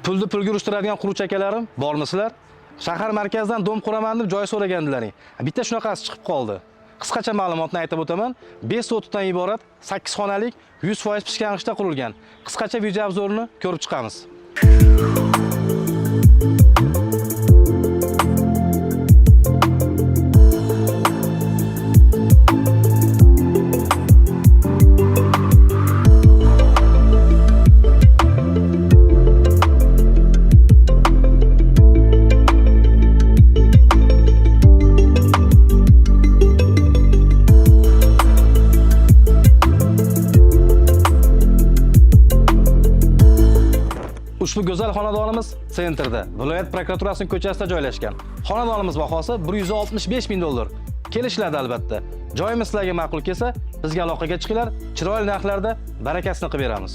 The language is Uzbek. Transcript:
Pulni pulga urishtiradigan quruvchi akalarim bormisizlar? Shahar markazidan dom quraman deb joy so'ragandilaring. Bitta shunaqasi chiqib qoldi. Qisqacha ma'lumotni aytib o'taman. 5 sotdan iborat 8 xonalik 100% pishgan qishda qurilgan. Qisqacha video obzorini ko'rib chiqamiz. Ushbu go'zal xonadonimiz sentrda, viloyat prokuraturasining ko'chasida joylashgan. Xonadonimiz bahosi 165 ming dollar. Kelishiladi albatta. Joyimiz sizlarga ma'qul kelsa, bizga aloqaga chiqinglar, chiroyli narxlarda barakasini qilib beramiz.